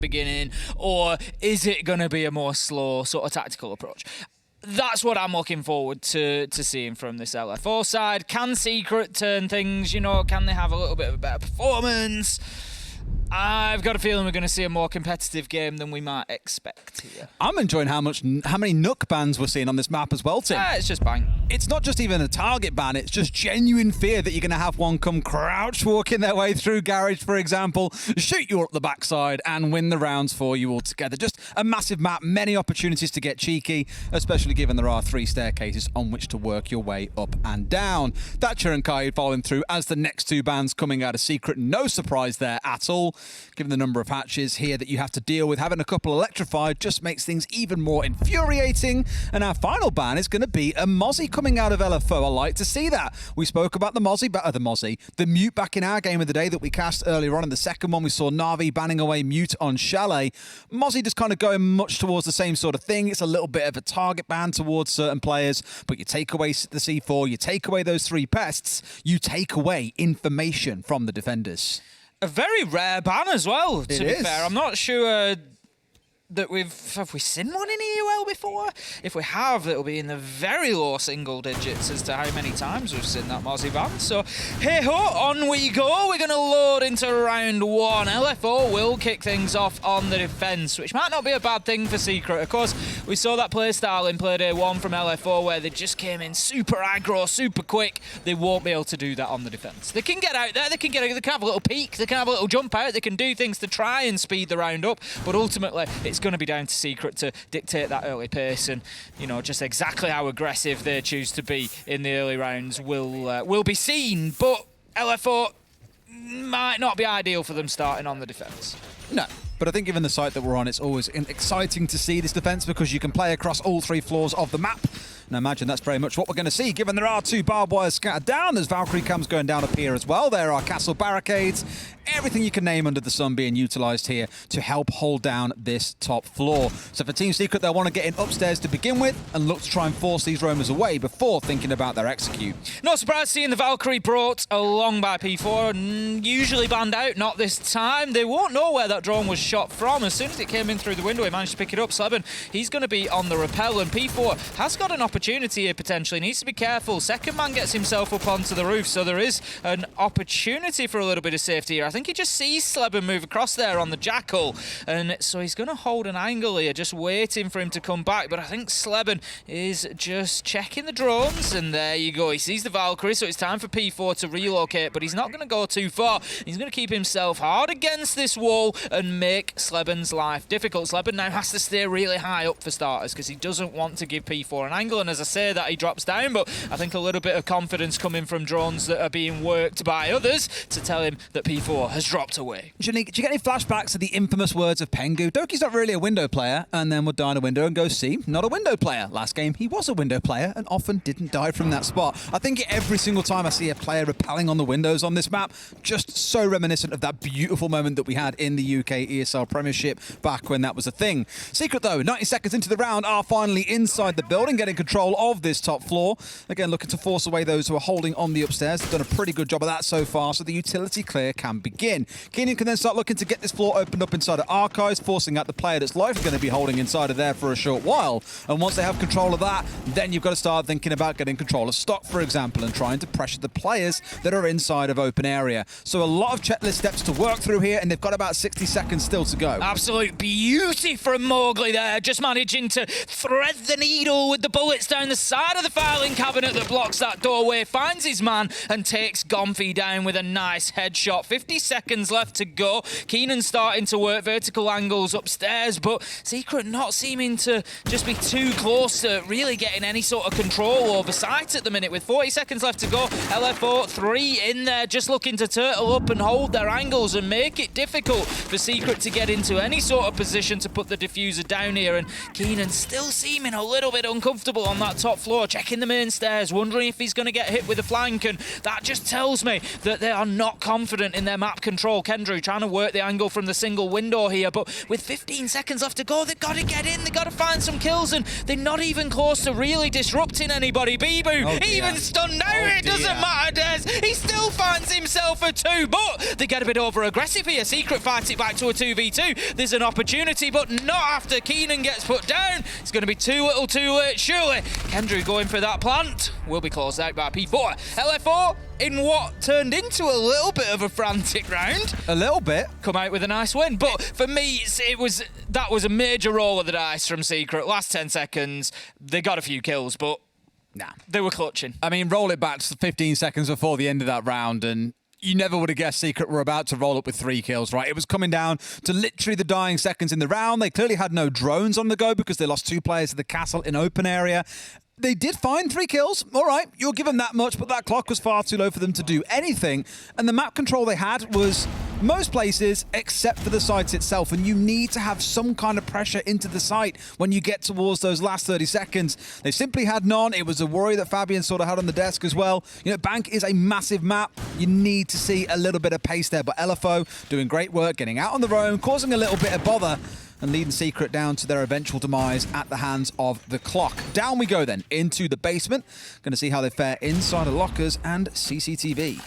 beginning, or is it going to be a more slow sort of tactical approach? That's what I'm looking forward to seeing from this LFO side. Can Secret turn things, can they have a little bit of a better performance? I've got a feeling we're going to see a more competitive game than we might expect here. I'm enjoying how many Nook bans we're seeing on this map as well, Tim. It's just bang. It's not just even a target ban, it's just genuine fear that you're going to have one come crouch walking their way through Garage, for example, shoot you up the backside and win the rounds for you altogether. Just a massive map, many opportunities to get cheeky, especially given there are 3 staircases on which to work your way up and down. Thatcher and Kai following through as the next 2 bans coming out of Secret. No surprise there at all. Given the number of hatches here that you have to deal with, having a couple electrified just makes things even more infuriating. And our final ban is going to be a Mozzie coming out of LFO. I like to see that. We spoke about the Mute back in our game of the day that we cast earlier on. In the second one, we saw Na'Vi banning away Mute on Chalet. Mozzie just kind of going much towards the same sort of thing. It's a little bit of a target ban towards certain players, but you take away the C4, you take away those 3 pests, you take away information from the defenders. A very rare ban as well, to be fair. I'm not sure that have we seen one in EUL before? If we have, it'll be in the very low single digits as to how many times we've seen that Mozzie ban. So, hey-ho, on we go. We're going to load into round 1. LFO will kick things off on the defence, which might not be a bad thing for Secret. Of course, we saw that playstyle in Playday 1 from LFO where they just came in super aggro, super quick. They won't be able to do that on the defence. They can get out there, they can have a little peek, they can have a little jump out, they can do things to try and speed the round up, but ultimately, it's going to be down to Secret to dictate that early pace, and just exactly how aggressive they choose to be in the early rounds will be seen. But LFO might not be ideal for them starting on the defence. No. But I think given the site that we're on, it's always exciting to see this defence because you can play across all 3 floors of the map. And I imagine that's very much what we're going to see, given there are 2 barbed wires scattered down. There's Valkyrie cams going down up here as well. There are castle barricades. Everything you can name under the sun being utilised here to help hold down this top floor. So for Team Secret, they'll want to get in upstairs to begin with and look to try and force these roamers away before thinking about their execute. Not surprised seeing the Valkyrie brought along by P4, usually banned out, not this time. They won't know where that drone was shot from. As soon as it came in through the window, he managed to pick it up. Sleben, he's going to be on the rappel, and P4 has got an opportunity here potentially. Needs to be careful. Second man gets himself up onto the roof, so there is an opportunity for a little bit of safety here. I think he just sees Sleben move across there on the Jackal, and so he's going to hold an angle here, just waiting for him to come back. But I think Sleben is just checking the drones, and there you go. He sees the Valkyrie, so it's time for P4 to relocate, but he's not going to go too far. He's going to keep himself hard against this wall and make Sleben's life difficult. Sleben now has to stay really high up for starters because he doesn't want to give P4 an angle, and as I say that, he drops down, but I think a little bit of confidence coming from drones that are being worked by others to tell him that P4 has dropped away. Janique, do you get any flashbacks to the infamous words of Pengu? Doki's not really a window player, and then would die in a window and go, see, not a window player. Last game, he was a window player and often didn't die from that spot. I think every single time I see a player rappelling on the windows on this map, just so reminiscent of that beautiful moment that we had in the UK ESL Premiership back when that was a thing. Secret, though, 90 seconds into the round, are finally inside the building, getting control of this top floor. Again, looking to force away those who are holding on the upstairs. They've done a pretty good job of that so far, so the utility clear can begin. Keenan can then start looking to get this floor opened up inside of Archives, forcing out the player that's likely going to be holding inside of there for a short while. And once they have control of that, then you've got to start thinking about getting control of stock, for example, and trying to pressure the players that are inside of open area. So a lot of checklist steps to work through here, and they've got about 60 seconds still to go. Absolute beauty from Mowgli there, just managing to thread the needle with the bullets down the side of the filing cabinet that blocks that doorway, finds his man and takes Gomfy down with a nice headshot. 50 seconds left to go. Keenan starting to work vertical angles upstairs, but Secret not seeming to just be too close to really getting any sort of control over sight at the minute. With 40 seconds left to go, LFO 3 in there, just looking to turtle up and hold their angles and make it difficult for Secret to get into any sort of position to put the diffuser down here, and Keenan still seeming a little bit uncomfortable on that top floor, checking the main stairs, wondering if he's going to get hit with a flank, and that just tells me that they are not confident in their map control. Kendrew trying to work the angle from the single window here, but with 15 seconds left to go, they've got to get in, they've got to find some kills, and they're not even close to really disrupting anybody. Bibu, even stunned out, it doesn't matter, Des. He still finds himself a 2, but they get a bit over-aggressive here. Secret fights it back to a 2v2. There's an opportunity, but not after Keenan gets put down. It's going to be too little too late, surely. Kendrew going for that plant will be closed out by P4. LFO, in what turned into a little bit of a frantic round. A little bit. Come out with a nice win. But for me, that was a major roll of the dice from Secret. Last 10 seconds, they got a few kills, but nah, they were clutching. I mean, roll it back to 15 seconds before the end of that round, and you never would have guessed Secret were about to roll up with 3 kills, right? It was coming down to literally the dying seconds in the round. They clearly had no drones on the go because they lost 2 players to the castle in open area. They did find 3 kills. All right, you'll give them that much, but that clock was far too low for them to do anything. And the map control they had was most places except for the site itself. And you need to have some kind of pressure into the site when you get towards those last 30 seconds. They simply had none. It was a worry that Fabian sort of had on the desk as well. You know, Bank is a massive map. You need to see a little bit of pace there. But LFO doing great work, getting out on their own, causing a little bit of bother, and leading Secret down to their eventual demise at the hands of the clock. Down we go then, into the basement. Going to see how they fare inside of lockers and CCTV.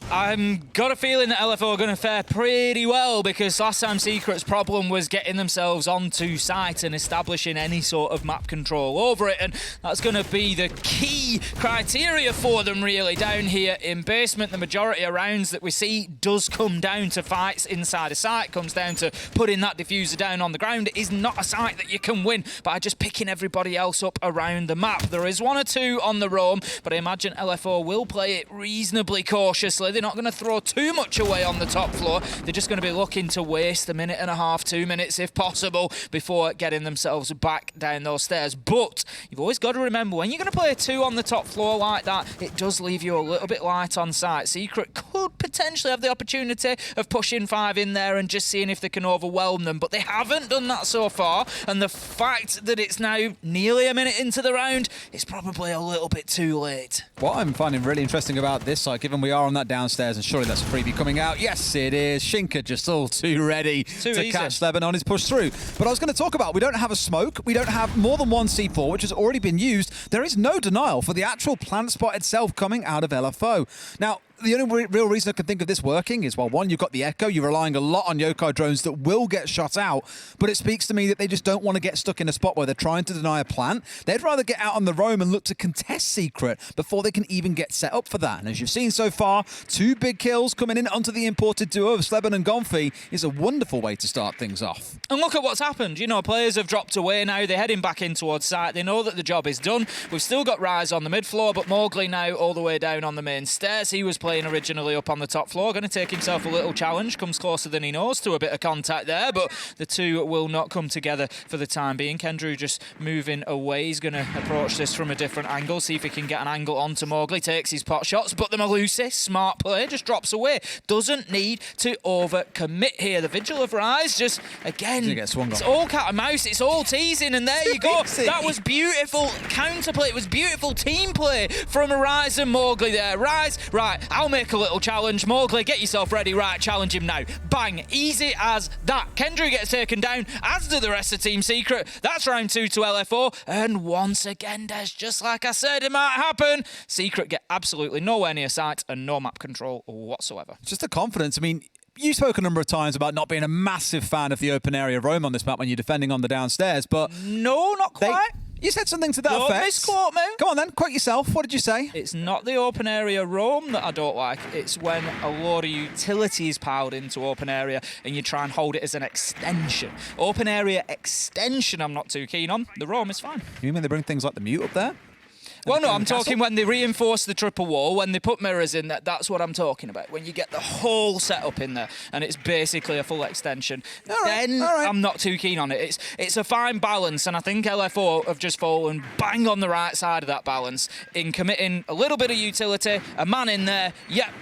I've got a feeling that LFO are going to fare pretty well, because last time Secret's problem was getting themselves onto site and establishing any sort of map control over it, and that's going to be the key criteria for them really down here in basement. The majority of rounds that we see does come down to fights inside a site, comes down to putting that diffuser down on the ground. It is not a site that you can win by just picking everybody else up around the map. There is 1 or 2 on the roam, but I imagine LFO will play it reasonably cautiously. They're not going to throw too much away on the top floor. They're just going to be looking to waste a minute and a half, 2 minutes if possible, before getting themselves back down those stairs. But you've always got to remember, when you're going to play a 2 on the top floor like that, it does leave you a little bit light on site. Secret could potentially have the opportunity of pushing 5 in there and just seeing if they can overwhelm them, but they haven't done that so far, and the fact that it's now nearly a minute into the round, it's probably a little bit too late. What I'm finding really interesting about this site, given we are on that downstairs, and surely that's a freebie coming out. Yes, it is. Shinka just all too ready to catch Lebanon. He's pushed through. But I was going to talk about, we don't have a smoke. We don't have more than 1 C4, which has already been used. There is no denial for the actual plant spot itself coming out of LFO. Now, the only real reason I can think of this working is, well, 1, you've got the Echo. You're relying a lot on yokai drones that will get shot out, but it speaks to me that they just don't want to get stuck in a spot where they're trying to deny a plant. They'd rather get out on the roam and look to contest Secret before they can even get set up for that. And as you've seen so far, 2 big kills coming in onto the imported duo of Sleben and Gonfi is a wonderful way to start things off. And look at what's happened. You know, players have dropped away now. They're heading back in towards site. They know that the job is done. We've still got Rise on the mid floor, but Mowgli now all the way down on the main stairs. He was playing originally up on the top floor, going to take himself a little challenge, comes closer than he knows to a bit of contact there, but the 2 will not come together for the time being. Kendrew just moving away. He's going to approach this from a different angle, see if he can get an angle onto Mowgli, takes his pot shots, but the Malusi, smart play, just drops away. Doesn't need to over-commit here. The Vigil of Rise just, again, it's all cat and mouse, it's all teasing, and there you go. That was beautiful counterplay, it was beautiful team play from Rise and Mowgli there. Rise, right, I'll make a little challenge. Mowgli, get yourself ready. Right, challenge him now. Bang. Easy as that. Kendrew gets taken down, as do the rest of Team Secret. That's round 2 to LFO. And once again, Des, just like I said, it might happen. Secret get absolutely nowhere near site and no map control whatsoever. Just the confidence. I mean, you spoke a number of times about not being a massive fan of the open area roam on this map when you're defending on the downstairs, but... No, not quite. You said something to that Don't effect. misquote me. Come on then, quote yourself. What did you say? It's not the open area roam that I don't like. It's when a load of utility is piled into open area and you try and hold it as an extension. Open area extension I'm not too keen on. The roam is fine. You mean when they bring things like the mute up there? Well, no, I'm talking when they reinforce the triple wall, when they put mirrors in, that's what I'm talking about. When you get the whole setup in there and it's basically a full extension, then I'm not too keen on it. It's a fine balance, and I think LFO have just fallen bang on the right side of that balance in committing a little bit of utility, a man in there,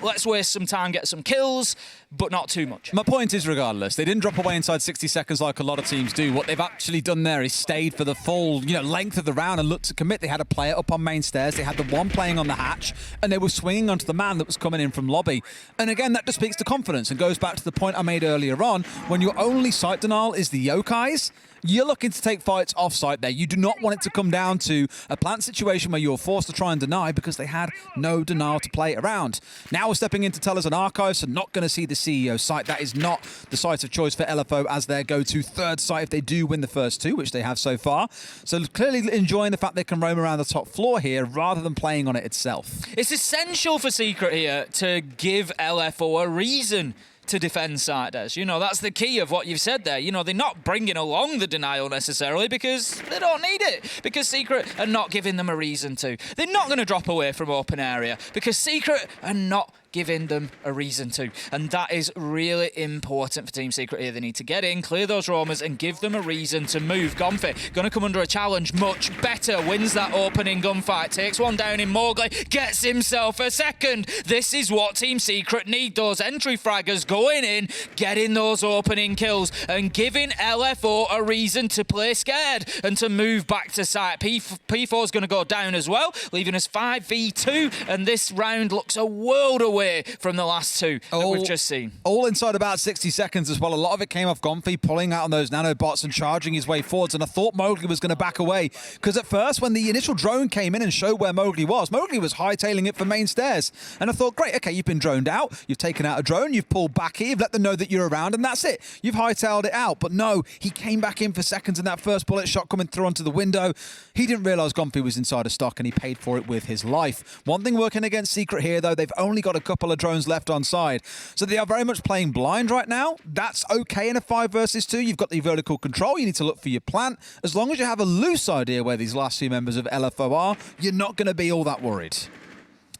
let's waste some time, get some kills, but not too much. My point is, regardless, they didn't drop away inside 60 seconds like a lot of teams do. What they've actually done there is stayed for the full, length of the round and looked to commit. They had a player up on main stairs. They had the one playing on the hatch, and they were swinging onto the man that was coming in from lobby. And again, that just speaks to confidence and goes back to the point I made earlier on. When your only sight denial is the yokais, you're looking to take fights off-site there. You do not want it to come down to a plant situation where you're forced to try and deny because they had no denial to play around. Now we're stepping into Tellers and Archives, so not going to see the CEO site. That is not the site of choice for LFO as their go-to third site if they do win the first two, which they have so far. So clearly enjoying the fact they can roam around the top floor here rather than playing on it itself. It's essential for Secret here to give LFO a reason to defend site as. That's the key of what you've said there. They're not bringing along the denial necessarily because they don't need it, because Secret are not giving them a reason to. They're not going to drop away from open area because Secret are not giving them a reason to. And that is really important for Team Secret here. They need to get in, clear those roamers, and give them a reason to move. Gonfi going to come under a challenge. Much better. Wins that opening gunfight. Takes one down in Mowgli. Gets himself a second. This is what Team Secret need. Those entry fraggers going in, getting those opening kills, and giving LFO a reason to play scared and to move back to site. P4 is going to go down as well, leaving us 5v2, and this round looks a world away from the last two that we've just seen. All inside about 60 seconds as well. A lot of it came off Gonfi pulling out on those nanobots and charging his way forwards, and I thought Mowgli was going to back away because at first when the initial drone came in and showed where Mowgli was hightailing it for main stairs, and I thought, great, okay, you've been droned out, you've taken out a drone, you've pulled back here, you've let them know that you're around, and that's it. You've hightailed it out. But no, he came back in for seconds, and that first bullet shot coming through onto the window, he didn't realise Gonfi was inside of stock, and he paid for it with his life. One thing working against Secret here, though, they've only got a couple of drones left on side. So they are very much playing blind right now. That's okay in a 5 versus 2. You've got the vertical control. You need to look for your plant. As long as you have a loose idea where these last two members of LFO are, you're not going to be all that worried.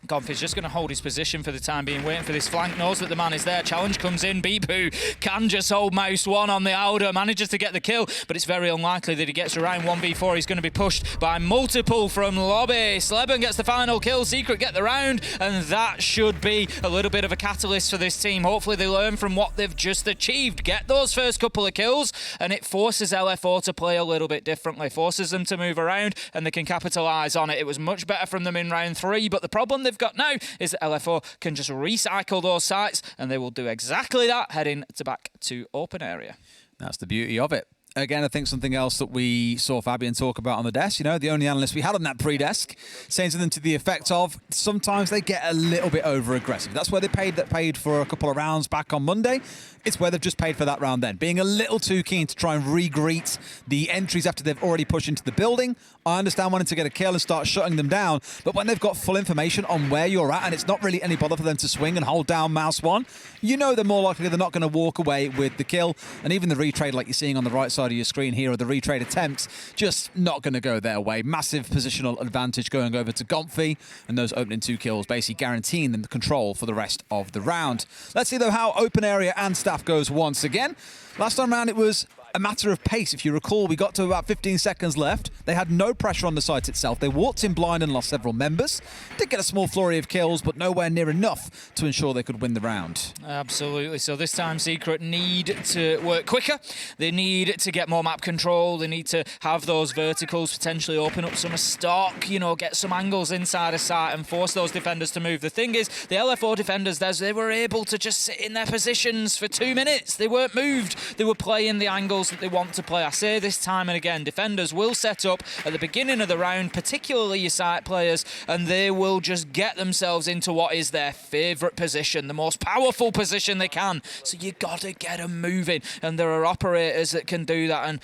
Gonfi's just going to hold his position for the time being, waiting for this flank, knows that the man is there. Challenge comes in. Bipu can just hold mouse one on the Alder, manages to get the kill, but it's very unlikely that he gets around 1v4. He's going to be pushed by multiple from lobby. Sleben gets the final kill. Secret get the round, and that should be a little bit of a catalyst for this team. Hopefully they learn from what they've just achieved. Get those first couple of kills, and it forces LFO to play a little bit differently, forces them to move around, and they can capitalise on it. It was much better from them in round 3, but the problem they've got now is that LFO can just recycle those sites, and they will do exactly that heading back to open area. That's the beauty of it. Again, I think something else that we saw Fabian talk about on the desk, the only analyst we had on that pre-desk, saying to them to the effect of, sometimes they get a little bit over-aggressive. That's where they paid for a couple of rounds back on Monday. It's where they've just paid for that round then. Being a little too keen to try and re-greet the entries after they've already pushed into the building. I understand wanting to get a kill and start shutting them down, but when they've got full information on where you're at and it's not really any bother for them to swing and hold down mouse one, they're more likely they're not going to walk away with the kill. And even the retrade like you're seeing on the right side of your screen here, or the retrade attempts, just not going to go their way. Massive positional advantage going over to Gonfi, and those opening 2 kills basically guaranteeing them the control for the rest of the round. Let's see though how open area and staff goes once again. Last time round it was a matter of pace. If you recall, we got to about 15 seconds left. They had no pressure on the site itself. They walked in blind and lost several members. Did get a small flurry of kills, but nowhere near enough to ensure they could win the round. Absolutely. So this time Secret need to work quicker. They need to get more map control. They need to have those verticals, potentially open up some stock, get some angles inside a site and force those defenders to move. The thing is, the LFO defenders, they were able to just sit in their positions for 2 minutes. They weren't moved. They were playing the angles that they want to play. I say this time and again, defenders will set up at the beginning of the round, particularly your site players, and they will just get themselves into what is their favourite position, the most powerful position they can. So you got to get them moving, and there are operators that can do that, and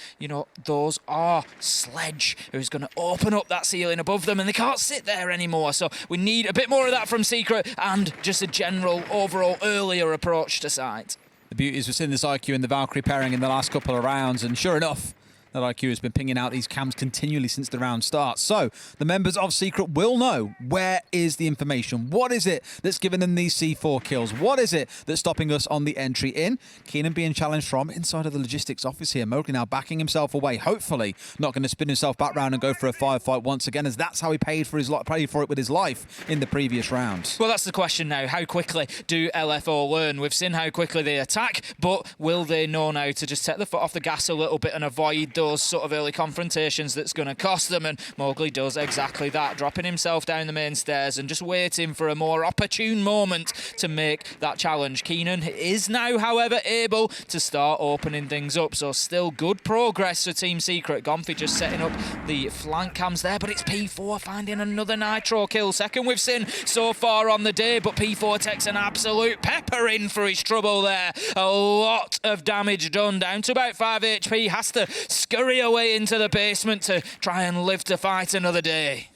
those are Sledge, who's going to open up that ceiling above them, and they can't sit there anymore. So we need a bit more of that from Secret, and just a general overall earlier approach to site. The beauty is we've seen this IQ and the Valkyrie pairing in the last couple of rounds, and sure enough, That IQ has been pinging out these cams continually since the round starts. So the members of Secret will know where is the information. What is it that's giving them these C4 kills? What is it that's stopping us on the entry in? Keenan being challenged from inside of the logistics office here. Mowgli now backing himself away. Hopefully not going to spin himself back round and go for a firefight once again, as that's how he paid for it with his life in the previous round. Well, that's the question now. How quickly do LFO learn? We've seen how quickly they attack, but will they know now to just take the foot off the gas a little bit and avoid those sort of early confrontations that's going to cost them? And Mowgli does exactly that, dropping himself down the main stairs and just waiting for a more opportune moment to make that challenge. Keenan is now, however, able to start opening things up, so still good progress for Team Secret. Gomfi just setting up the flank cams there, but it's P4 finding another Nitro kill. Second we've seen so far on the day, but P4 takes an absolute peppering for his trouble there. A lot of damage done, down to about 5 HP, has to scurry away into the basement to try and live to fight another day.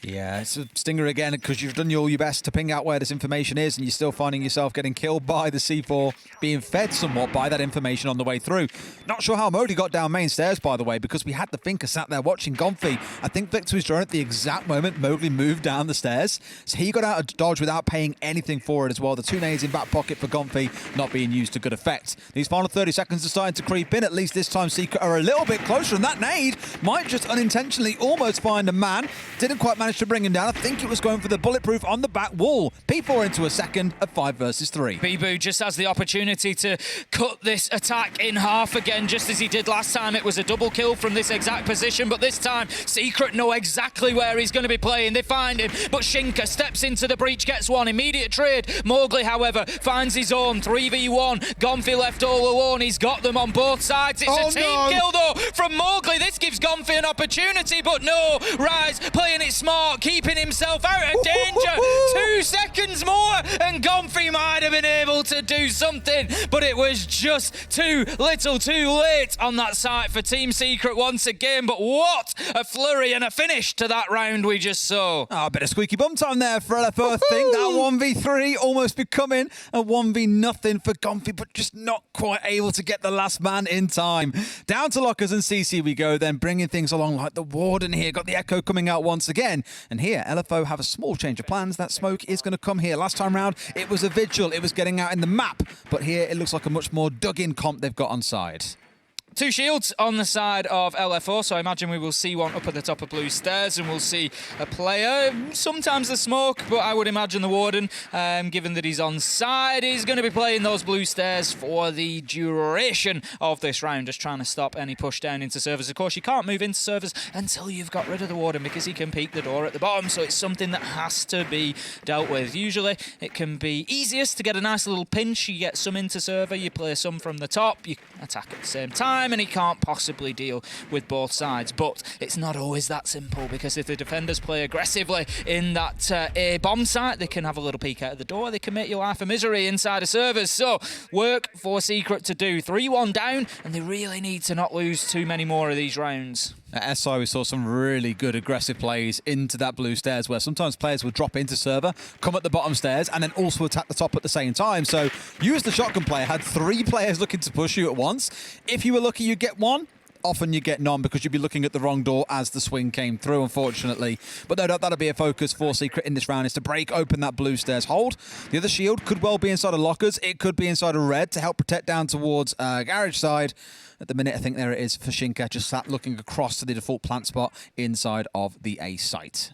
Yeah, it's a stinger again because you've done all your best to ping out where this information is, and you're still finding yourself getting killed by the C4, being fed somewhat by that information on the way through. Not sure how Modi got down main stairs, by the way, because we had the Thinker sat there watching Gomfi. I think Victor was drone at the exact moment Mowgli moved down the stairs, so he got out of dodge without paying anything for it as well. The 2 nades in back pocket for Gomfi not being used to good effect. These final 30 seconds are starting to creep in. At least this time Secret are a little bit closer, and that nade might just unintentionally almost find a man. Didn't quite manage to bring him down. I think it was going for the bulletproof on the back wall. P4 into a second of 5 versus 3. Bibu just has the opportunity to cut this attack in half again, just as he did last time. It was a double kill from this exact position, but this time Secret know exactly where he's going to be playing. They find him, but Shinka steps into the breach, gets one. Immediate trade. Mowgli, however, finds his own 3v1. Gomfi left all alone. He's got them on both sides. It's a team kill, though, from Mowgli. This gives Gomfi an opportunity, but no. Rise playing it smart, keeping himself out of danger. 2 seconds more, and Gomfi might have been able to do something, but it was just too little too late on that site for Team Secret once again. But what a flurry and a finish to that round we just saw. Oh, a bit of squeaky bum time there for LFO. I think that 1v3 almost becoming a 1v0 for Gomfi, but just not quite able to get the last man in time. Down to Lockers and CC we go, then bringing things along like the Warden here. Got the Echo coming out once again, and here LFO have a small change of plans. That smoke is going to come here. Last time round it was a Vigil, it was getting out in the map, but here it looks like a much more dug-in comp they've got on side. 2 shields on the side of LFO, so I imagine we will see one up at the top of blue stairs, and we'll see a player, sometimes the smoke, but I would imagine the Warden, given that he's on side, is going to be playing those blue stairs for the duration of this round, just trying to stop any push down into servers. Of course, you can't move into servers until you've got rid of the Warden, because he can peek the door at the bottom, so it's something that has to be dealt with. Usually, it can be easiest to get a nice little pinch. You get some into server, you play some from the top, you attack at the same time, and he can't possibly deal with both sides. But it's not always that simple, because if the defenders play aggressively in that A bomb site, they can have a little peek out of the door. They can make your life a misery inside of servers. So work for Secret to do. 3-1 down, and they really need to not lose too many more of these rounds. At SI, we saw some really good aggressive plays into that blue stairs, where sometimes players would drop into server, come at the bottom stairs, and then also attack the top at the same time. So you, as the shotgun player, had 3 players looking to push you at once. If you were lucky, you get one. Often you get none, because you'd be looking at the wrong door as the swing came through, unfortunately. But no doubt that'll be a focus for Secret in this round, is to break open that blue stairs hold. The other shield could well be inside of Lockers. It could be inside of Red to help protect down towards Garage side. At the minute, I think there it is for Shinka, just sat looking across to the default plant spot inside of the A site.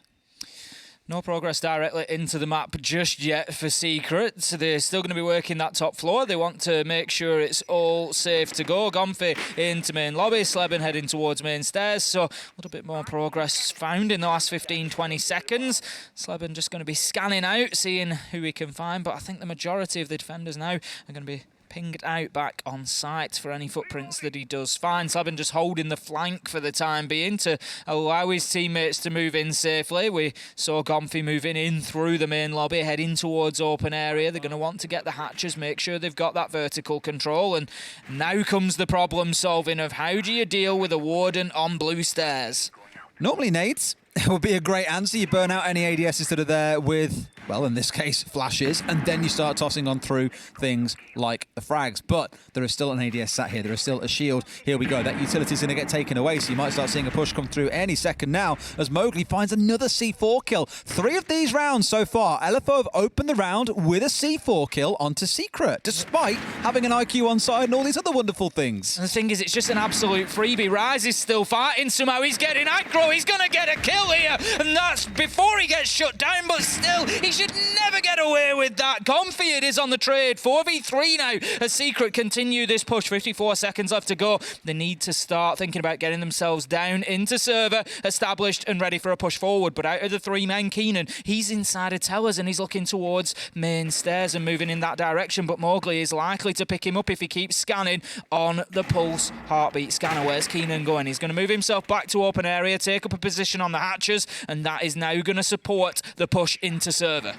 No progress directly into the map just yet for Secret. So they're still going to be working that top floor. They want to make sure it's all safe to go. Gomfi into main lobby, Sleben heading towards main stairs. So a little bit more progress found in the last 15-20 seconds. Sleben just going to be scanning out, seeing who he can find. But I think the majority of the defenders now are going to be pinged out back on site for any footprints that he does find. Sleben just holding the flank for the time being to allow his teammates to move in safely. We saw Gomfi moving in through the main lobby, heading towards open area. They're going to want to get the hatches, make sure they've got that vertical control. And now comes the problem solving of how do you deal with a Warden on blue stairs? Normally nades would be a great answer. You burn out any ADSs that are there with well, in this case, flashes, and then you start tossing on through things like the frags. But there is still an ADS sat here. There is still a shield. Here we go. That utility is going to get taken away, so you might start seeing a push come through any second now as Mowgli finds another C4 kill. 3 of these rounds so far. LFO have opened the round with a C4 kill onto Secret, despite having an IQ on side and all these other wonderful things. And the thing is, it's just an absolute freebie. Rise is still fighting somehow. He's getting aggro. He's going to get a kill here. And that's before he gets shut down, but still, he should never get away with that. Comfy it is on the trade. 4v3 now as Secret continue this push. 54 seconds left to go. They need to start thinking about getting themselves down into server, established and ready for a push forward. But out of the 3 men, Keenan, he's inside of towers and he's looking towards main stairs and moving in that direction. But Mowgli is likely to pick him up if he keeps scanning on the pulse heartbeat scanner. Where's Keenan going? He's going to move himself back to open area, take up a position on the hatches, and that is now going to support the push into server.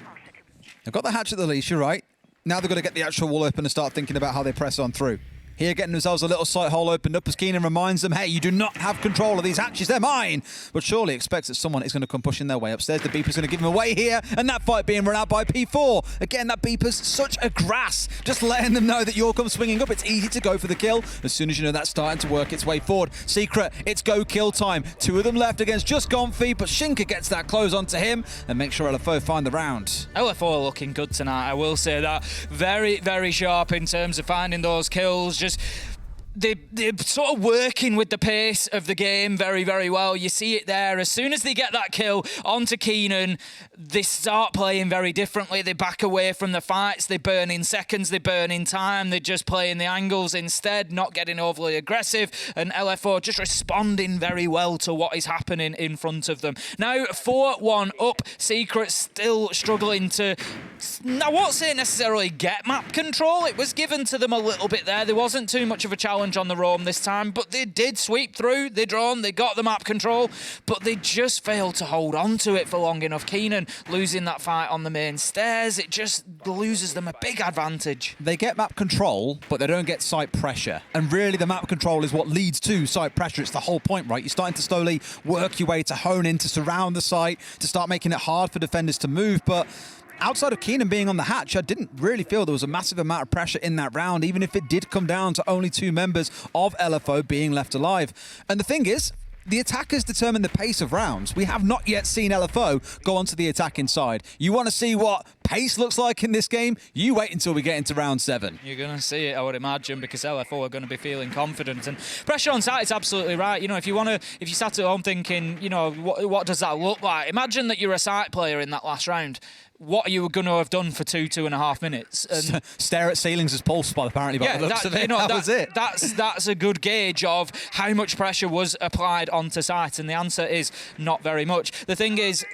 They've got the hatch at the leash, you're right. Now they've got to get the actual wall open and start thinking about how they press on through. Here, getting themselves a little sight hole opened up as Keenan reminds them, hey, you do not have control of these hatches, they're mine. But surely expects that someone is going to come pushing their way upstairs. The beeper's going to give him away here, and that fight being run out by P4. Again, that beeper's such a grass, just letting them know that you'll come swinging up. It's easy to go for the kill as soon as you know that's starting to work its way forward. Secret, it's go kill time. 2 of them left against just Comfy, but Shinka gets that close onto him and makes sure LFO find the round. LFO are looking good tonight, I will say that. Very, very sharp in terms of finding those kills. Just they're sort of working with the pace of the game very, very well. You see it there. As soon as they get that kill onto Keenan, they start playing very differently. They back away from the fights. They burn in seconds. They burn in time. They're just playing the angles instead, not getting overly aggressive. And LFO just responding very well to what is happening in front of them. Now, 4-1 up. Secret still struggling to, I won't say necessarily get map control. It was given to them a little bit there. There wasn't too much of a challenge on the roam this time, but they did sweep through, they drawn, they got the map control, but they just failed to hold on to it for long enough. Keenan losing that fight on the main stairs, it just loses them a big advantage. They get map control, but they don't get site pressure. And really the map control is what leads to site pressure. It's the whole point, right? You're starting to slowly work your way to hone in, to surround the site, to start making it hard for defenders to move, but outside of Keenan being on the hatch, I didn't really feel there was a massive amount of pressure in that round, even if it did come down to only 2 members of LFO being left alive. And the thing is, the attackers determine the pace of rounds. We have not yet seen LFO go onto the attacking side. You want to see what pace looks like in this game? You wait until we get into round 7. You're going to see it, I would imagine, because LFO are going to be feeling confident. And pressure on site is absolutely right. You know, if you sat at home thinking, you know, what does that look like? Imagine that you're a site player in that last round. What are you going to have done for 2.5 minutes? And stare at ceilings as pulse spot, apparently, by the looks of it. That was it. That's a good gauge of how much pressure was applied onto site, and the answer is not very much. The thing is,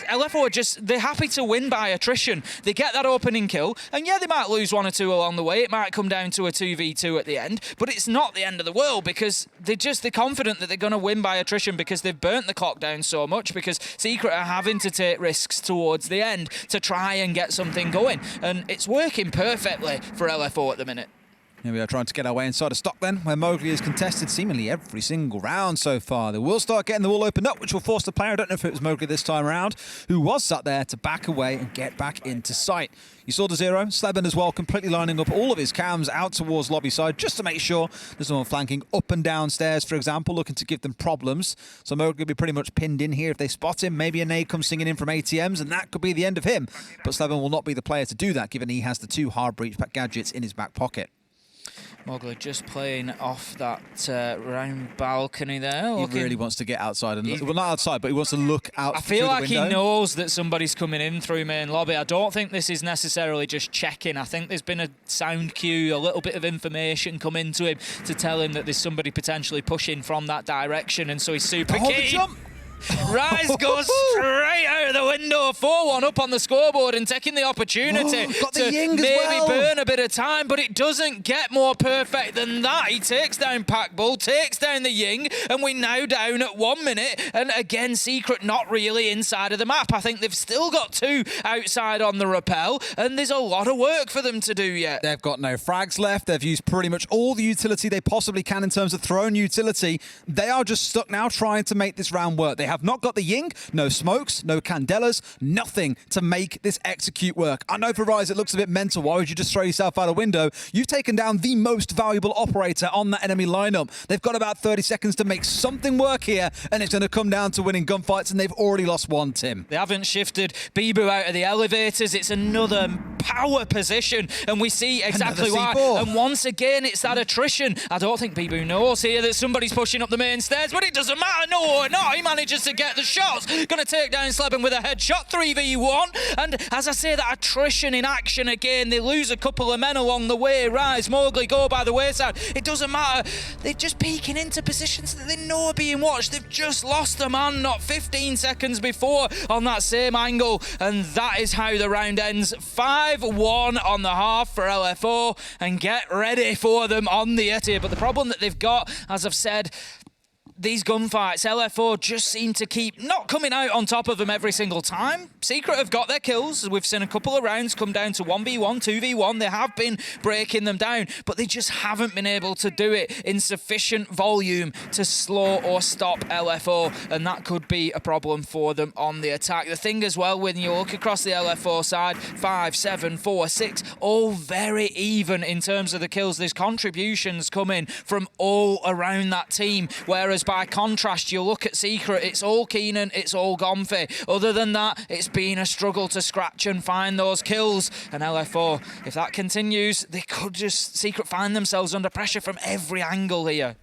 LFO are they're happy to win by attrition. They get that opening kill, and yeah, they might lose 1 or 2 along the way. It might come down to a 2v2 at the end, but it's not the end of the world because they're confident that they're going to win by attrition because they've burnt the clock down so much, because Secret are having to take risks towards the end to try and get something going, and it's working perfectly for LFO at the minute. Here we are trying to get our way inside a stock then, where Mowgli has contested seemingly every single round so far. They will start getting the wall opened up, which will force the player, I don't know if it was Mowgli this time around, who was sat there to back away and get back into sight. You saw the 0, Sleben as well, completely lining up all of his cams out towards lobby side, just to make sure there's no one flanking up and down stairs, for example, looking to give them problems. So Mowgli will be pretty much pinned in here if they spot him. Maybe a nade comes singing in from ATMs, and that could be the end of him. But Sleben will not be the player to do that, given he has the 2 hard breach gadgets in his back pocket. Mowgli just playing off that round balcony there. He really wants to get outside and look. Well, not outside, but he wants to look out. I feel like he knows that somebody's coming in through main lobby. I don't think this is necessarily just checking. I think there's been a sound cue, a little bit of information come into him to tell him that there's somebody potentially pushing from that direction, and so he's super keen. Rise goes straight out of the window, 4-1 up on the scoreboard and taking the opportunity to maybe burn a bit of time, but it doesn't get more perfect than that. He takes down Packbull, takes down the Ying, and we're now down at 1 minute, and again, Secret not really inside of the map. I think they've still got 2 outside on the rappel, and there's a lot of work for them to do yet. They've got no frags left. They've used pretty much all the utility they possibly can in terms of throwing utility. They are just stuck now trying to make this round work. They have not got the Ying, no smokes, no candelas, nothing to make this execute work. I know for Rise it looks a bit mental. Why would you just throw yourself out a window? You've taken down the most valuable operator on that enemy lineup. They've got about 30 seconds to make something work here, and it's going to come down to winning gunfights, and they've already lost one, Tim. They haven't shifted Bibu out of the elevators. It's another power position, and we see exactly why. And once again, it's that attrition. I don't think Bibu knows here that somebody's pushing up the main stairs, but it doesn't matter. No, he manages to get the shots. Going to take down Sleben with a headshot, 3v1. And as I say, that attrition in action again. They lose a couple of men along the way. Rise, Mowgli go by the wayside. It doesn't matter. They're just peeking into positions that they know are being watched. They've just lost a man not 15 seconds before on that same angle. And that is how the round ends. 5-1 on the half for LFO. And get ready for them on the Etihad. But the problem that they've got, as I've said, these gunfights, LFO just seem to keep not coming out on top of them every single time. Secret have got their kills. We've seen a couple of rounds come down to 1v1, 2v1. They have been breaking them down, but they just haven't been able to do it in sufficient volume to slow or stop LFO, and that could be a problem for them on the attack. The thing as well, when you look across the LFO side, 5, 7, 4, 6, all very even in terms of the kills. There's contributions coming from all around that team, whereas by contrast, you look at Secret, it's all Keenan, it's all Gomfi. Other than that, it's been a struggle to scratch and find those kills. And LFO, if that continues, they could just, Secret find themselves under pressure from every angle here.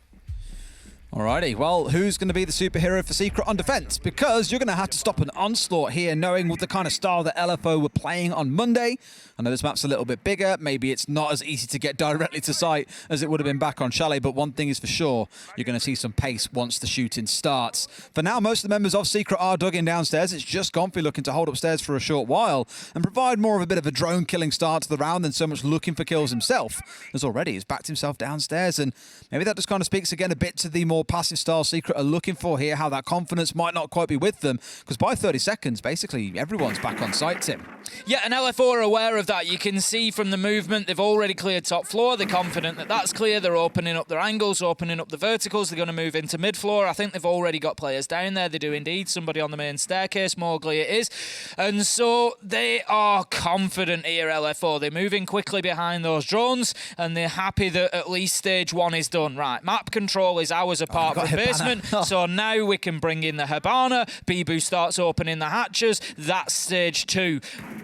Alrighty, well, who's going to be the superhero for Secret on defense? Because you're going to have to stop an onslaught here, knowing what the kind of style that LFO were playing on Monday. I know this map's a little bit bigger. Maybe it's not as easy to get directly to site as it would have been back on Chalet, but one thing is for sure, you're going to see some pace once the shooting starts. For now, most of the members of Secret are dug in downstairs. It's just Gomfi looking to hold upstairs for a short while and provide more of a bit of a drone killing start to the round than so much looking for kills himself, as already he's backed himself downstairs. And maybe that just kind of speaks again a bit to the more passive style Secret are looking for here, how that confidence might not quite be with them, because by 30 seconds, basically everyone's back on site, Tim. Yeah, and LFO are aware of that. You can see from the movement, they've already cleared top floor. They're confident that that's clear. They're opening up their angles, opening up the verticals. They're going to move into mid-floor. I think they've already got players down there. They do indeed. Somebody on the main staircase, Mowgli it is. And so they are confident here, LFO. They're moving quickly behind those drones, and they're happy that at least stage 1 is done. Right, map control is hours apart from basement. So now we can bring in the Hibana. Bibu starts opening the hatches. That's stage 2.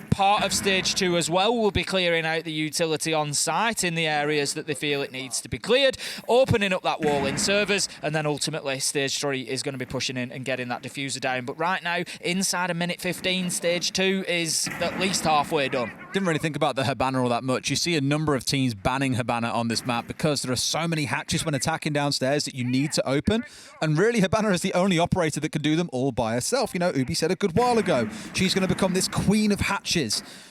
Part of stage 2 as well will be clearing out the utility on site in the areas that they feel it needs to be cleared, opening up that wall in servers, and then ultimately stage 3 is going to be pushing in and getting that diffuser down. But right now, inside a minute 15, stage 2 is at least halfway done. Didn't really think about the Hibana all that much. You see a number of teams banning Hibana on this map because there are so many hatches when attacking downstairs that you need to open. And really, Hibana is the only operator that can do them all by herself. You know, Ubi said a good while ago, she's going to become this queen of hatches.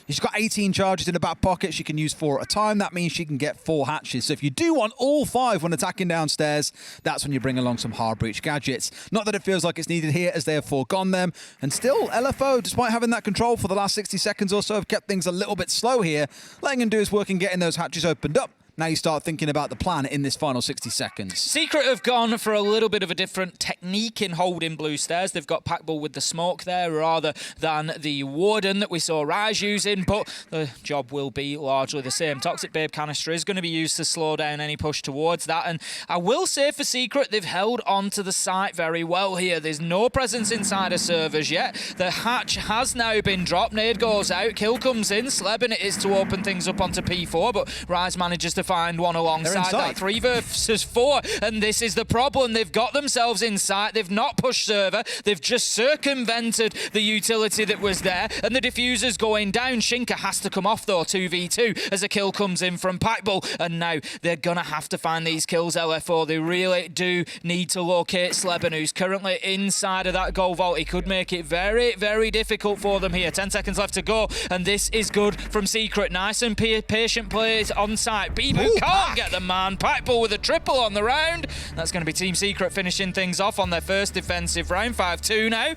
She's got 18 charges in her back pocket. She can use 4 at a time. That means she can get 4 hatches. So if you do want all 5 when attacking downstairs, that's when you bring along some hard breach gadgets. Not that it feels like it's needed here, as they have foregone them. And still, LFO, despite having that control for the last 60 seconds or so, have kept things a little bit slow here, letting him do his work in getting those hatches opened up. Now you start thinking about the plan in this final 60 seconds. Secret have gone for a little bit of a different technique in holding blue stairs. They've got Packball with the smoke there rather than the Warden that we saw Rise using, but the job will be largely the same. Toxic Babe canister is going to be used to slow down any push towards that, and I will say for Secret, they've held on to the site very well here. There's no presence inside of servers yet. The hatch has now been dropped. Nade goes out, kill comes in. Sleben it is to open things up onto P4, but Rise manages to find one alongside that 3 versus 4, and this is the problem. They've got themselves in sight. They've not pushed server. They've just circumvented the utility that was there, and the diffuser's going down. Shinka has to come off though, 2v2, as a kill comes in from Packball, and now they're gonna have to find these kills, LFO. They really do need to locate Sleben, who's currently inside of that goal vault. He could make it very, very difficult for them here. 10 seconds left to go, and this is good from Secret. Nice and patient plays on site. Bibu can't get the man. Packball with a triple on the round. That's going to be Team Secret finishing things off on their first defensive round. 5-2 now.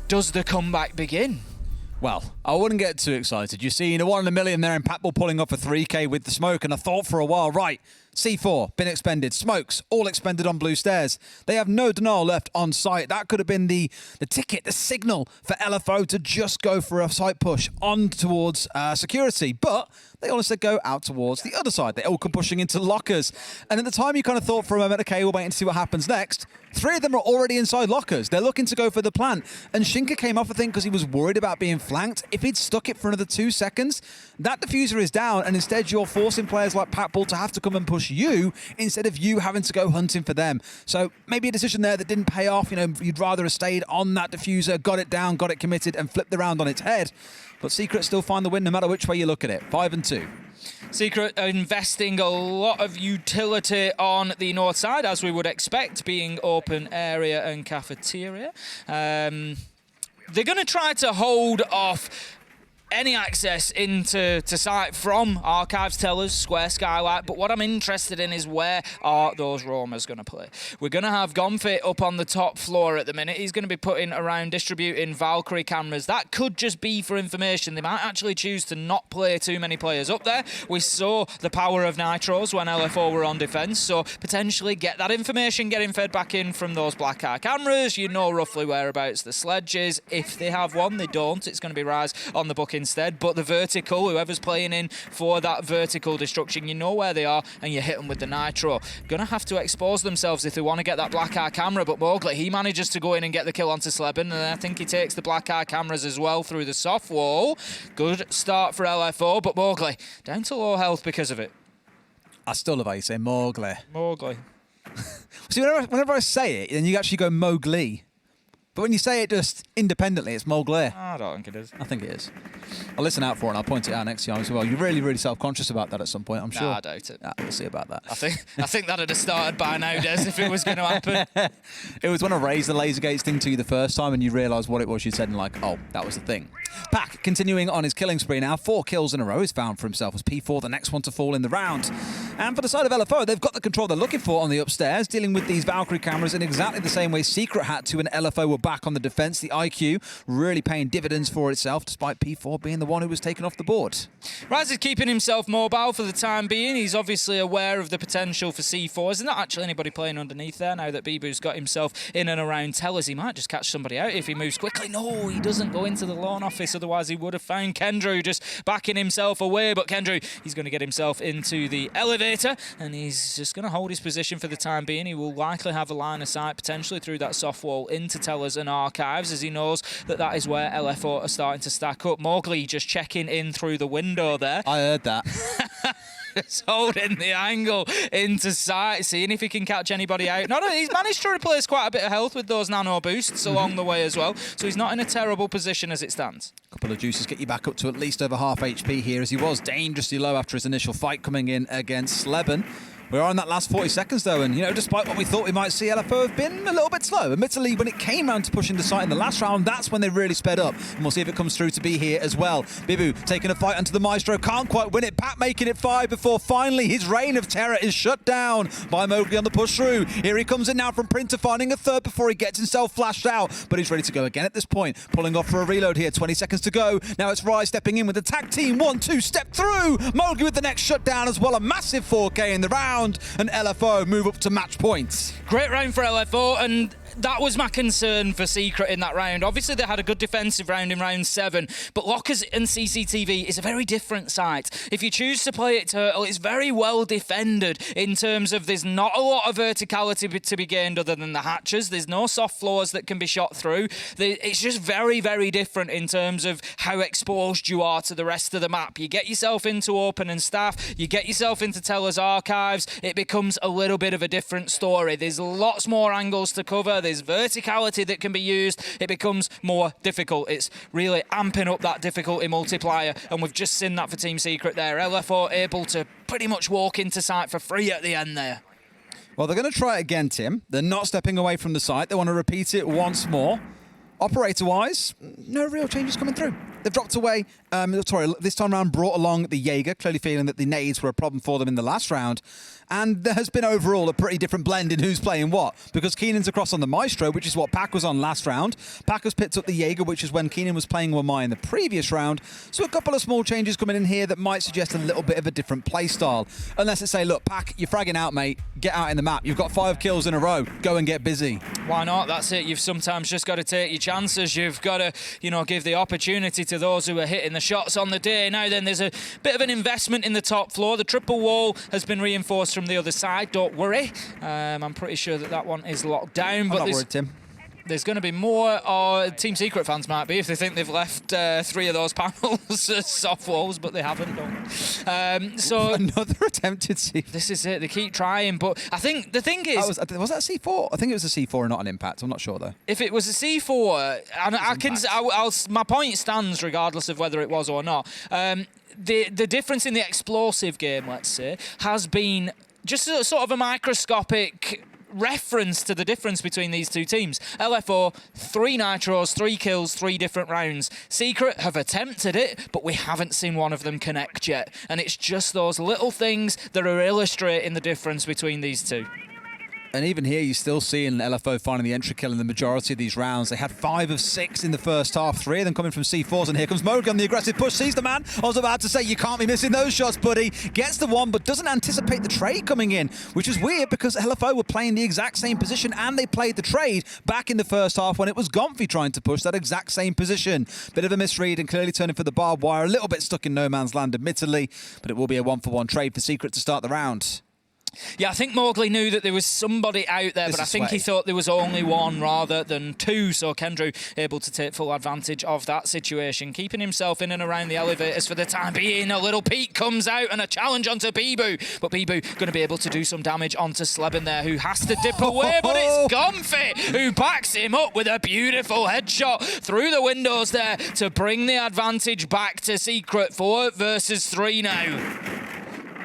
Does the comeback begin? Well, I wouldn't get too excited. You're seeing a 1 in a million there, and Packball pulling off a 3K with the smoke, and I thought for a while, right, C4, been expended. Smokes, all expended on blue stairs. They have no denial left on site. That could have been the ticket, the signal for LFO to just go for a site push on towards security. But they all instead go out towards the other side. They all come pushing into lockers. And at the time, you kind of thought for a moment, okay, we'll wait and see what happens next. 3 of them are already inside lockers. They're looking to go for the plant. And Shinka came off, I think, because he was worried about being flanked. If he'd stuck it for another 2 seconds, that diffuser is down, and instead you're forcing players like Patbull to have to come and push you instead of you having to go hunting for them. So maybe a decision there that didn't pay off. You know, you'd rather have stayed on that diffuser, got it down, got it committed, and flipped the round on its head. But Secret still find the win no matter which way you look at it. 5-2. Secret are investing a lot of utility on the north side, as we would expect, being open area and cafeteria. They're going to try to hold off any access into site from Archives, Tellers, Square, Skylight, but what I'm interested in is where are those roamers going to play. We're going to have Gomfit up on the top floor at the minute. He's going to be putting around distributing Valkyrie cameras. That could just be for information. They might actually choose to not play too many players up there. We saw the power of Nitros when LFO were on defence, so potentially get that information getting fed back in from those black eye cameras. You know roughly whereabouts the sledge is. If they have one, they don't. It's going to be Rise on the book instead, but the vertical, whoever's playing in for that vertical destruction, you know where they are, and you hit them with the nitro. Gonna have to expose themselves if they want to get that black eye camera, but Mowgli, he manages to go in and get the kill onto Sleben, and I think he takes the black eye cameras as well through the soft wall. Good start for LFO, but Mowgli down to low health because of it. I still love how you say Mowgli. Mowgli. See, whenever I say it, then you actually go Mowgli. But when you say it just independently, it's Mowgli. I don't think it is. I think it is. I'll listen out for it and I'll point it out next time as well. You're really, really self-conscious about that at some point, I'm sure. Nah, I doubt it. We'll see about that. I think that'd have started by now, Des, if it was going to happen. It was when I raised the laser gates thing to you the first time and you realised what it was you said and like, oh, that was the thing. Pack continuing on his killing spree now. 4 kills in a row is found for himself as P4, the next one to fall in the round. And for the side of LFO, they've got the control they're looking for on the upstairs, dealing with these Valkyrie cameras in exactly the same way Secret had to, and LFO were back on the defence. The IQ really paying dividends for itself, despite P4 being the one who was taken off the board. Raz is keeping himself mobile for the time being. He's obviously aware of the potential for C4. There's not actually anybody playing underneath there now that Bibu's got himself in and around Tellers. He might just catch somebody out if he moves quickly. No, he doesn't go into the loan office, otherwise he would have found Kendrew just backing himself away. But Kendrew, he's going to get himself into the elevator and he's just going to hold his position for the time being. He will likely have a line of sight potentially through that soft wall into Tellers and Archives, as he knows that that is where LFO are starting to stack up. Mowgli just checking in through the window there. I heard that. Just holding the angle into sight, seeing if he can catch anybody out. He's managed to replace quite a bit of health with those nano boosts along the way as well, so he's not in a terrible position as it stands. A couple of juices get you back up to at least over half HP here, as he was dangerously low after his initial fight coming in against Sleben. We're on that last 40 seconds, though, and, you know, despite what we thought we might see, LFO have been a little bit slow. Admittedly, when it came round to pushing the site in the last round, that's when they really sped up, and we'll see if it comes through to be here as well. Bibu taking a fight onto the Maestro, can't quite win it. Pat making it 5 before finally his reign of terror is shut down by Mowgli on the push through. Here he comes in now from Printer, finding a third before he gets himself flashed out, but he's ready to go again at this point. Pulling off for a reload here, 20 seconds to go. Now it's Rise stepping in with the tag team, 1-2, step through. Mowgli with the next shutdown as well, a massive 4K in the round, and LFO move up to match points. Great round for LFO, and that was my concern for Secret in that round. Obviously, they had a good defensive round in round 7, but Lockers and CCTV is a very different site. If you choose to play it Turtle, it's very well defended in terms of there's not a lot of verticality to be gained other than the hatches. There's no soft floors that can be shot through. It's just very, very different in terms of how exposed you are to the rest of the map. You get yourself into Open and Staff, you get yourself into Teller's Archives, it becomes a little bit of a different story. There's lots more angles to cover. There's verticality that can be used. It becomes more difficult. It's really amping up that difficulty multiplier, and we've just seen that for Team Secret there. LFO able to pretty much walk into sight for free at the end there. Well, they're going to try it again, Tim. They're not stepping away from the site. They want to repeat it once more. Operator-wise, no real changes coming through. They've dropped away, this time around brought along the Jaeger, clearly feeling that the nades were a problem for them in the last round. And there has been overall a pretty different blend in who's playing what, because Keenan's across on the Maestro, which is what Pack was on last round. Pack has picked up the Jaeger, which is when Keenan was playing Wamai in the previous round. So a couple of small changes coming in here that might suggest a little bit of a different play style. Unless it's say, look, Pack, you're fragging out, mate. Get out in the map. You've got 5 kills in a row. Go and get busy. Why not? That's it. You've sometimes just got to take your chances. You've got to, give the opportunity to those who are hitting the shots on the day. Now then, there's a bit of an investment in the top floor. The triple wall has been reinforced from the other side. Don't worry. I'm pretty sure that one is locked down. But I'm not worried, Tim. There's going to be more, or Team Secret fans might be, if they think they've left 3 of those panels as soft walls, but they haven't done. So another attempted C4. This is it. They keep trying, but I think the thing is, was that a C4? I think it was a C4 and not an impact. I'm not sure though. If it was a C4, and my point stands regardless of whether it was or not. The difference in the explosive game, let's say, has been just sort of a microscopic reference to the difference between these two teams. LFO, 3 nitros, 3 kills, 3 different rounds. Secret have attempted it, but we haven't seen one of them connect yet. And it's just those little things that are illustrating the difference between these two. And even here, you're still seeing LFO finding the entry kill in the majority of these rounds. They had 5 of 6 in the first half, 3 of them coming from C4s, and here comes Mogan, the aggressive push, sees the man. I was about to say, you can't be missing those shots, buddy. Gets the one, but doesn't anticipate the trade coming in, which is weird because LFO were playing the exact same position, and they played the trade back in the first half when it was Gomfy trying to push that exact same position. Bit of a misread and clearly turning for the barbed wire, a little bit stuck in no man's land, admittedly, but it will be a 1-for-1 trade for Secret to start the round. Yeah, I think Mowgli knew that there was somebody out there, but I think he thought there was only one rather than 2, so Kendrew able to take full advantage of that situation, keeping himself in and around the elevators for the time being. A little peek comes out and a challenge onto Bibu, but Bibu going to be able to do some damage onto Sleben there, who has to dip away, but it's Gomfy who backs him up with a beautiful headshot through the windows there to bring the advantage back to Secret. 4 versus 3 now.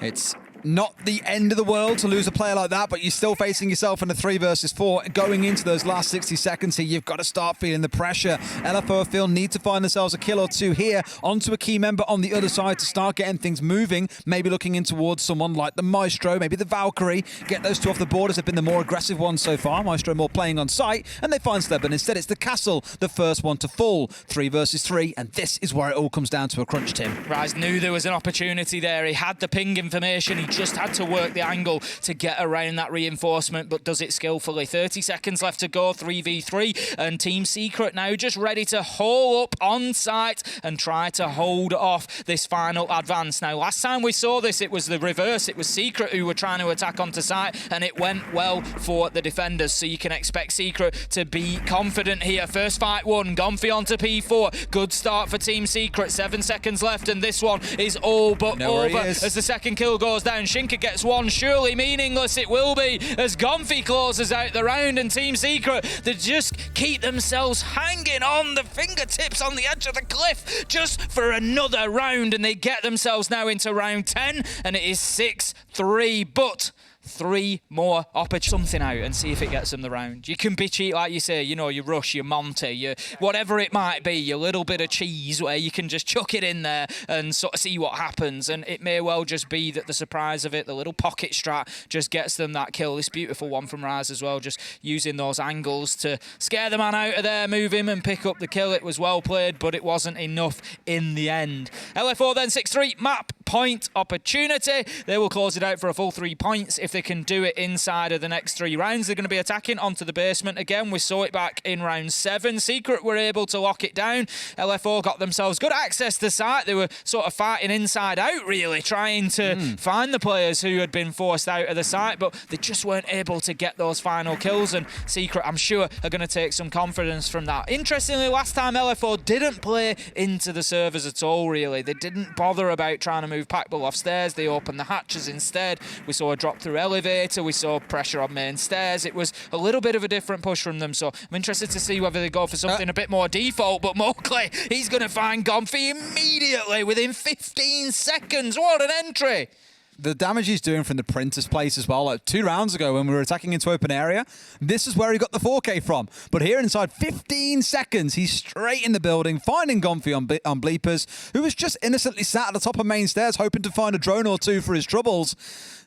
It's not the end of the world to lose a player like that, but you're still facing yourself in a 3 versus 4. Going into those last 60 seconds here, you've got to start feeling the pressure. LFO feel need to find themselves a kill or 2 here onto a key member on the other side to start getting things moving, maybe looking in towards someone like the Maestro, maybe the Valkyrie. Get those 2 off the board as they've been the more aggressive ones so far. Maestro more playing on site, and they find Sleben. Instead, it's the Castle, the first one to fall. 3 versus 3, and this is where it all comes down to a crunch, Tim. Rise knew there was an opportunity there. He had the ping information. He just had to work the angle to get around that reinforcement, but does it skillfully. 30 seconds left to go, 3v3, and Team Secret now just ready to hole up on site and try to hold off this final advance. Now, last time we saw this, it was the reverse. It was Secret who were trying to attack onto site, and it went well for the defenders, so you can expect Secret to be confident here. First fight won, Gomfy onto P4. Good start for Team Secret. 7 seconds left, and this one is all but over as the second kill goes down. Shinka gets one, surely meaningless it will be, as Gomfy closes out the round, and Team Secret, they just keep themselves hanging on the fingertips on the edge of the cliff just for another round, and they get themselves now into round 10, and it is 6-3, but 3 more opportunities, something out and see if it gets them the round. You can be cheat, like you say, you rush, your Monty, you whatever it might be, your little bit of cheese where you can just chuck it in there and sort of see what happens. And it may well just be that the surprise of it, the little pocket strat, just gets them that kill. This beautiful one from Raz as well, just using those angles to scare the man out of there, move him and pick up the kill. It was well played, but it wasn't enough in the end. LFO then 6-3, map point opportunity. They will close it out for a full 3 points if they can do it inside of the next 3 rounds. They're going to be attacking onto the basement again. We saw it back in round 7. Secret were able to lock it down. LFO got themselves good access to site. They were sort of fighting inside out, really, trying to find the players who had been forced out of the site, but they just weren't able to get those final kills, and Secret, I'm sure, are going to take some confidence from that. Interestingly, last time LFO didn't play into the servers at all, really. They didn't bother about trying to move Packball off stairs. They opened the hatches instead. We saw a drop through elevator. We saw pressure on main stairs. It was a little bit of a different push from them, so I'm interested to see whether they go for something a bit more default, but Mowgli, he's going to find Gomfy immediately within 15 seconds. What an entry! The damage he's doing from the printer's place as well. Like 2 rounds ago when we were attacking into open area, this is where he got the 4K from. But here inside 15 seconds, he's straight in the building, finding Gonfi on Bleepers, who was just innocently sat at the top of main stairs hoping to find a drone or two for his troubles.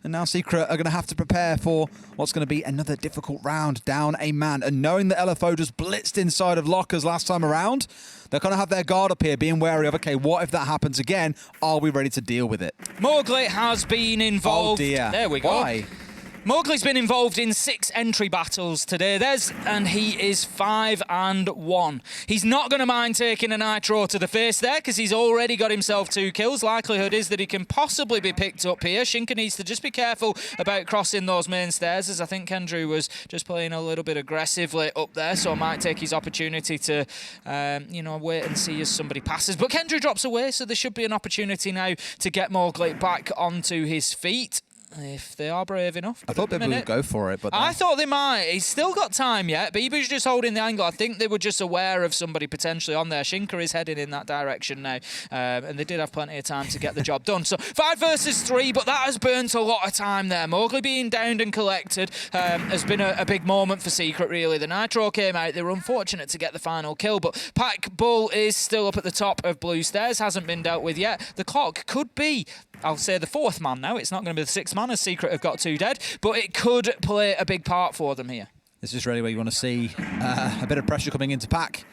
And now Secret are going to have to prepare for what's going to be another difficult round, down a man. And knowing that LFO just blitzed inside of lockers last time around, they're going to have their guard up here, being wary of, okay, what if that happens again? Are we ready to deal with it? Mowgli has been involved. Oh dear. There we go. Why? Mowgli's been involved in 6 entry battles today. And he is 5-1. He's not going to mind taking a nitro to the face there because he's already got himself 2 kills. Likelihood is that he can possibly be picked up here. Shinka needs to just be careful about crossing those main stairs, as I think Kendrew was just playing a little bit aggressively up there, so might take his opportunity to, wait and see as somebody passes. But Kendrew drops away, so there should be an opportunity now to get Mowgli back onto his feet. If they are brave enough. I thought people would go for it, but I thought they might. He's still got time yet, but he was just holding the angle. I think they were just aware of somebody potentially on there. Shinka is heading in that direction now, and they did have plenty of time to get the job done. So 5 versus 3, but that has burnt a lot of time there. Mowgli being downed and collected has been a big moment for Secret, really. The nitro came out. They were unfortunate to get the final kill, but Pack Bull is still up at the top of blue stairs, hasn't been dealt with yet. The clock could be, I'll say, the 4th man now. It's not going to be the 6th man, as Secret have got 2 dead, but it could play a big part for them here. This is really where you want to see a bit of pressure coming into Pack.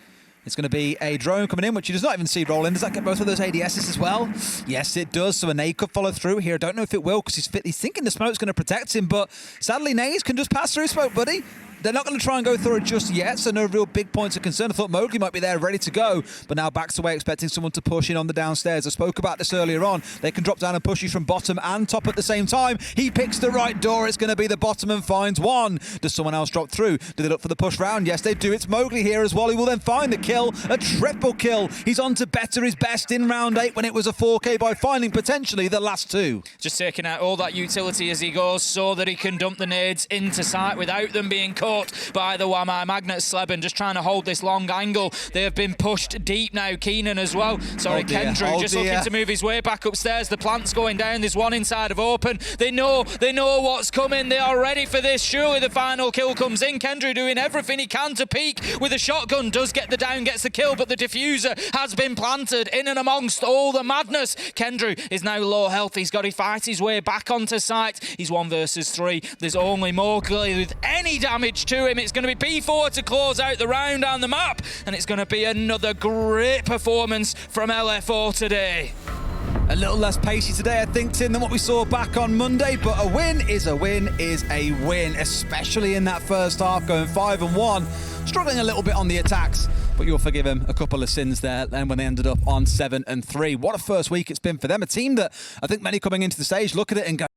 It's going to be a drone coming in, which he does not even see roll in. Does that get both of those ADSs as well? Yes, it does. So a nade could follow through here. I don't know if it will because he's thinking the smoke's going to protect him, but sadly, nades can just pass through smoke, buddy. They're not going to try and go through it just yet, so no real big points of concern. I thought Mowgli might be there ready to go, but now backs away expecting someone to push in on the downstairs. I spoke about this earlier on. They can drop down and push you from bottom and top at the same time. He picks the right door. It's going to be the bottom and finds one. Does someone else drop through? Do they look for the push round? Yes, they do. It's Mowgli here as well. He will then find the kill. A triple kill. He's on to better his best in round 8 when it was a 4K by finding potentially the last 2. Just taking out all that utility as he goes so that he can dump the nades into sight without them being caught by the Wamai. Magnet Sleben just trying to hold this long angle. They have been pushed deep now. Keenan as well. Sorry, Kendrew just looking to move his way back upstairs. The plant's going down. There's one inside of open. They know what's coming. They are ready for this. Surely the final kill comes in. Kendrew doing everything he can to peek with a shotgun. Does get the down, gets the kill, but the diffuser has been planted in and amongst all the madness. Kendrew is now low health. He's got to fight his way back onto site. He's 1 versus 3. There's only Mowgli with any damage to him. It's going to be P4 to close out the round on the map, and it's going to be another great performance from LFO today. A little less pacey today, I think, Tim, than what we saw back on Monday, but a win is a win is a win, especially in that first half, going 5-1, struggling a little bit on the attacks, but you'll forgive him a couple of sins there then when they ended up on 7-3. What a first week it's been for them, a team that I think many coming into the stage look at it and go,